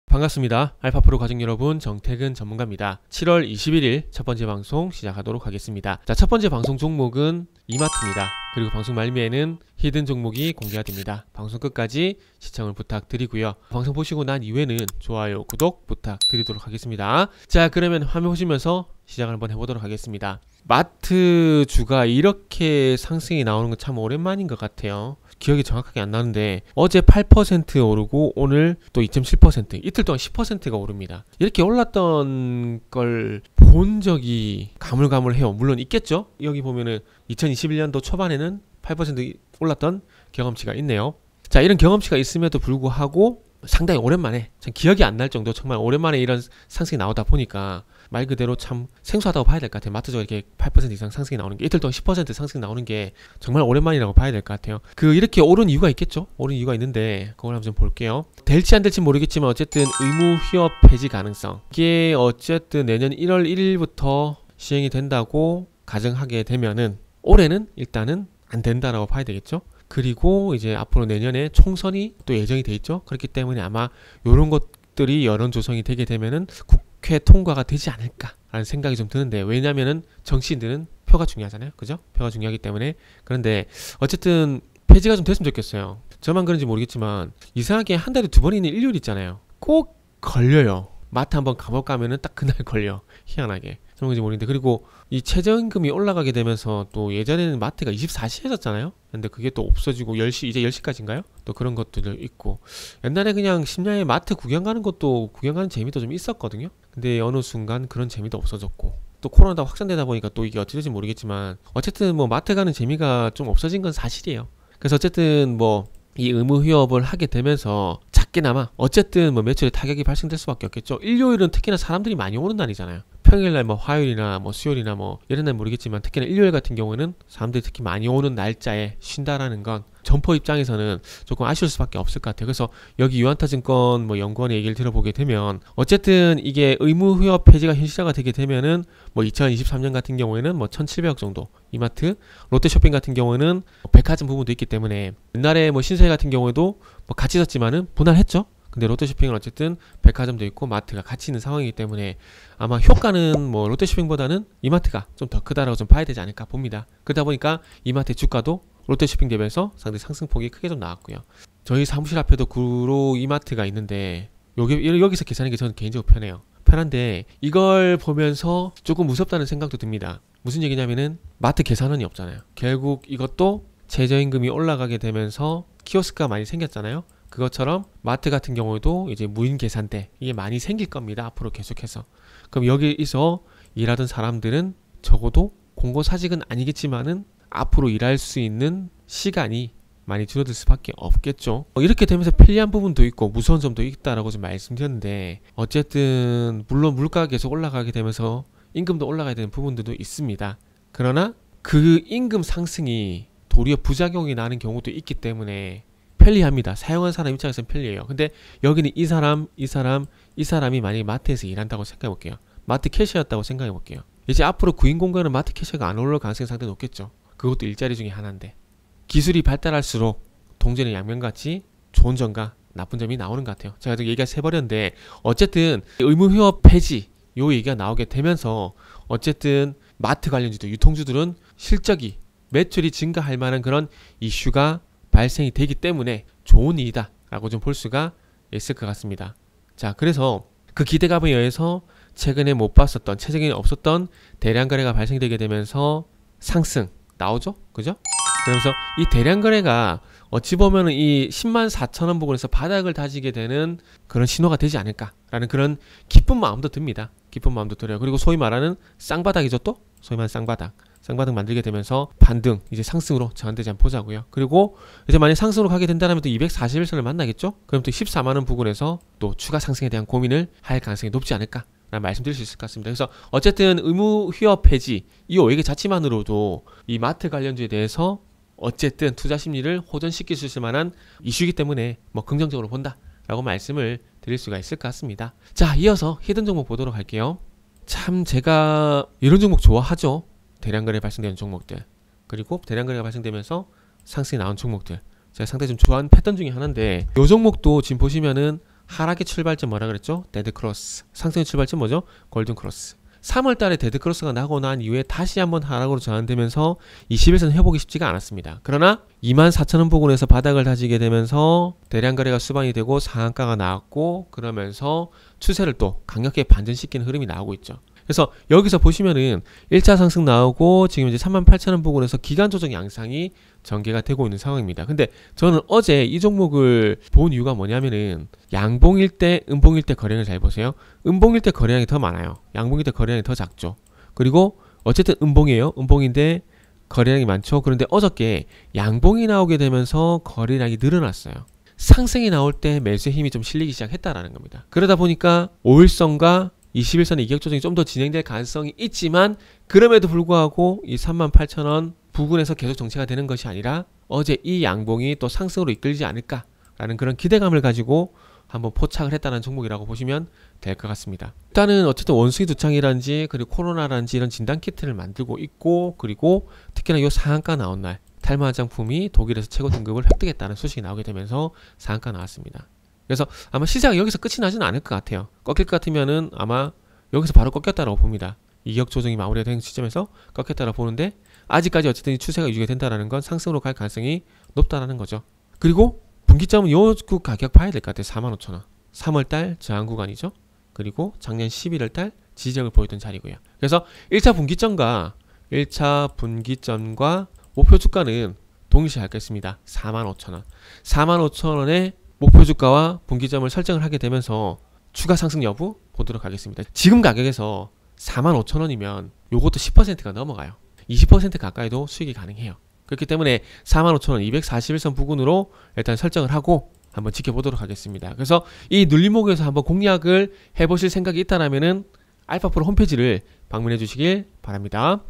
반갑습니다. 알파프로 가족 여러분, 정태근 전문가입니다. 7월 21일 첫 번째 방송 시작하도록 하겠습니다. 자, 첫 번째 방송 종목은 이마트입니다. 그리고 방송 말미에는 히든 종목이 공개가 됩니다. 방송 끝까지 시청을 부탁드리고요. 방송 보시고 난 이후에는 좋아요, 구독 부탁드리도록 하겠습니다. 자, 그러면 화면 보시면서 시작을 한번 해보도록 하겠습니다. 마트 주가 이렇게 상승이 나오는 건 참 오랜만인 것 같아요. 기억이 정확하게 안 나는데 어제 8% 오르고 오늘 또 2.7%, 이틀 동안 10%가 오릅니다. 이렇게 올랐던 걸 본 적이 가물가물해요. 물론 있겠죠. 여기 보면은 2021년도 초반에는 8% 올랐던 경험치가 있네요. 자, 이런 경험치가 있음에도 불구하고 상당히 오랜만에, 참 기억이 안 날 정도 정말 오랜만에 이런 상승이 나오다 보니까 말 그대로 참 생소하다고 봐야 될 것 같아요. 마트적으로 이렇게 8% 이상 상승이 나오는 게, 이틀 동안 10% 상승이 나오는 게 정말 오랜만이라고 봐야 될 것 같아요. 이렇게 오른 이유가 있겠죠? 오른 이유가 있는데 그걸 한번 좀 볼게요. 될지 안 될지 모르겠지만 어쨌든 의무 휴업 폐지 가능성, 이게 어쨌든 내년 1월 1일부터 시행이 된다고 가정하게 되면은 올해는 일단은 안 된다라고 봐야 되겠죠? 그리고 이제 앞으로 내년에 총선이 또 예정이 돼 있죠. 그렇기 때문에 아마 이런 것들이 여론 조성이 되게 되면은 국회 통과가 되지 않을까라는 생각이 좀 드는데, 왜냐면은 정치인들은 표가 중요하잖아요. 그죠? 표가 중요하기 때문에. 그런데 어쨌든 폐지가 좀 됐으면 좋겠어요. 저만 그런지 모르겠지만 이상하게 한 달에 2번 있는 일요일 있잖아요. 꼭 걸려요. 마트 한번 가볼까 하면은 딱 그날 걸려. 희한하게. 저런 건지 모르겠는데, 그리고 이 최저임금이 올라가게 되면서 또 예전에는 마트가 24시였잖아요. 근데 그게 또 없어지고 10시, 이제 10시까지인가요? 또 그런 것들도 있고, 옛날에 그냥 심야에 마트 구경 가는 것도, 구경 가는 재미도 좀 있었거든요. 근데 어느 순간 그런 재미도 없어졌고, 또 코로나가 확산되다 보니까 또 이게 어떻게 될지 모르겠지만 어쨌든 뭐 마트 가는 재미가 좀 없어진 건 사실이에요. 그래서 어쨌든 뭐 이 의무 휴업을 하게 되면서 작게나마 어쨌든 뭐 매출에 타격이 발생될 수밖에 없겠죠. 일요일은 특히나 사람들이 많이 오는 날이잖아요. 평일날 뭐 화요일이나 뭐 수요일이나 뭐 이런 날 모르겠지만 특히나 일요일 같은 경우에는 사람들이 특히 많이 오는 날짜에 쉰다라는 건 점포 입장에서는 조금 아쉬울 수밖에 없을 것 같아요. 그래서 여기 유한타증권 뭐 연구원의 얘기를 들어보게 되면 어쨌든 이게 의무 휴업 폐지가 현실화가 되게 되면은 뭐 2023년 같은 경우에는 뭐 1,700억 정도, 이마트, 롯데쇼핑 같은 경우에는 백화점 부분도 있기 때문에 옛날에 뭐 신세계 같은 경우에도 뭐 같이 있었지만은 분할했죠. 근데 롯데쇼핑은 어쨌든 백화점도 있고 마트가 같이 있는 상황이기 때문에 아마 효과는 뭐 롯데쇼핑보다는 이마트가 좀 더 크다라고 좀 봐야 되지 않을까 봅니다. 그러다 보니까 이마트 주가도 롯데쇼핑 대비해서 상당히 상승폭이 크게 좀 나왔고요. 저희 사무실 앞에도 구로 이마트가 있는데 여기서 계산하는 게 저는 개인적으로 편해요. 편한데 이걸 보면서 조금 무섭다는 생각도 듭니다. 무슨 얘기냐면은 마트 계산원이 없잖아요. 결국 이것도 최저임금이 올라가게 되면서 키오스크가 많이 생겼잖아요. 그것처럼 마트 같은 경우에도 이제 무인 계산대, 이게 많이 생길 겁니다. 앞으로 계속해서. 그럼 여기서 일하던 사람들은 적어도 공고사직은 아니겠지만은 앞으로 일할 수 있는 시간이 많이 줄어들 수밖에 없겠죠. 이렇게 되면서 편리한 부분도 있고 무서운 점도 있다라고 좀 말씀드렸는데, 어쨌든 물론 물가가 계속 올라가게 되면서 임금도 올라가야 되는 부분들도 있습니다. 그러나 그 임금 상승이 도리어 부작용이 나는 경우도 있기 때문에 편리합니다. 사용한 사람 입장에서는 편리해요. 근데 여기는 이 사람이 만약에 마트에서 일한다고 생각해 볼게요. 마트 캐셔였다고 생각해 볼게요. 이제 앞으로 구인 공간은 마트 캐셔가 안 올라올 가능성이 상당히 높겠죠. 그것도 일자리 중에 하나인데, 기술이 발달할수록 동전의 양면같이 좋은 점과 나쁜 점이 나오는 것 같아요. 제가 얘기가 세버렸는데 어쨌든 의무 휴업 폐지 요 얘기가 나오게 되면서 어쨌든 마트 관련주들, 유통주들은 실적이, 매출이 증가할 만한 그런 이슈가 발생이 되기 때문에 좋은 일이다 라고 좀 볼 수가 있을 것 같습니다. 자, 그래서 그 기대감에 의해서 최근에 못 봤었던, 최근에 없었던 대량 거래가 발생되게 되면서 상승 나오죠? 그죠? 그러면서 이 대량 거래가 어찌 보면은 이 104,000원 부근에서 바닥을 다지게 되는 그런 신호가 되지 않을까라는 그런 기쁜 마음도 듭니다. 기쁜 마음도 들어요. 그리고 소위 말하는 쌍바닥이죠, 또? 소위 말하는 쌍바닥 만들게 되면서 반등, 이제 상승으로 전환되지 않고 보자고요. 그리고 이제 만약 상승으로 가게 된다면 또 241선을 만나겠죠? 그럼 또 14만원 부근에서 또 추가 상승에 대한 고민을 할 가능성이 높지 않을까 말씀드릴 수 있을 것 같습니다. 그래서 어쨌든 의무 휴업 폐지 이 5개 자체만으로도 이 마트 관련주에 대해서 어쨌든 투자 심리를 호전시킬 수 있을 만한 이슈이기 때문에 뭐 긍정적으로 본다라고 말씀을 드릴 수가 있을 것 같습니다. 자, 이어서 히든 종목 보도록 할게요. 참 제가 이런 종목 좋아하죠. 대량거래 발생되는 종목들, 그리고 대량거래가 발생되면서 상승이 나온 종목들, 제가 상당히 좀 좋아하는 패턴 중에 하나인데, 이 종목도 지금 보시면은 하락의 출발점 뭐라 그랬죠? 데드크로스. 상승의 출발점 뭐죠? 골든크로스. 3월 달에 데드크로스가 나고 난 이후에 다시 한번 하락으로 전환되면서 21선 회복이 쉽지가 않았습니다. 그러나 24,000원 부근에서 바닥을 다지게 되면서 대량 거래가 수반이 되고 상한가가 나왔고, 그러면서 추세를 또 강력하게 반전시키는 흐름이 나오고 있죠. 그래서 여기서 보시면은 1차 상승 나오고 지금 이제 38,000원 부근에서 기간 조정 양상이 전개가 되고 있는 상황입니다. 근데 저는 어제 이 종목을 본 이유가 뭐냐면은 양봉일 때, 음봉일 때 거래량을 잘 보세요. 음봉일 때 거래량이 더 많아요. 양봉일 때 거래량이 더 작죠. 그리고 어쨌든 음봉이에요. 음봉인데 거래량이 많죠. 그런데 어저께 양봉이 나오게 되면서 거래량이 늘어났어요. 상승이 나올 때 매수의 힘이 좀 실리기 시작했다라는 겁니다. 그러다 보니까 5일선과 21선의 이격 조정이 좀 더 진행될 가능성이 있지만, 그럼에도 불구하고 이 38,000원 부근에서 계속 정체가 되는 것이 아니라 어제 이 양봉이 또 상승으로 이끌지 않을까라는 그런 기대감을 가지고 한번 포착을 했다는 종목이라고 보시면 될 것 같습니다. 일단은 어쨌든 원숭이 두창이라든지 그리고 코로나라든지 이런 진단 키트를 만들고 있고, 그리고 특히나 이 상한가 나온 날 탈모 화장품이 독일에서 최고 등급을 획득했다는 소식이 나오게 되면서 상한가 나왔습니다. 그래서 아마 시세가 여기서 끝이 나지는 않을 것 같아요. 꺾일 것 같으면은 아마 여기서 바로 꺾였다라고 봅니다. 이격 조정이 마무리된 시점에서 꺾였다라고 보는데, 아직까지 어쨌든 이 추세가 유지가 된다는 건 상승으로 갈 가능성이 높다라는 거죠. 그리고 분기점은 요 가격 봐야 될 것 같아요. 45,000원. 3월달 저항 구간이죠. 그리고 작년 11월달 지지력을 보였던 자리고요. 그래서 1차 분기점과 목표 주가는 동일시하겠습니다. 45,000원. 45,000원에 목표 주가와 분기점을 설정을 하게 되면서 추가 상승 여부 보도록 하겠습니다. 지금 가격에서 45,000원이면 요것도 10%가 넘어가요. 20% 가까이도 수익이 가능해요. 그렇기 때문에 45,000원 241선 부근으로 일단 설정을 하고 한번 지켜보도록 하겠습니다. 그래서 이 눌림목에서 한번 공략을 해보실 생각이 있다라면은 알파프로 홈페이지를 방문해 주시길 바랍니다.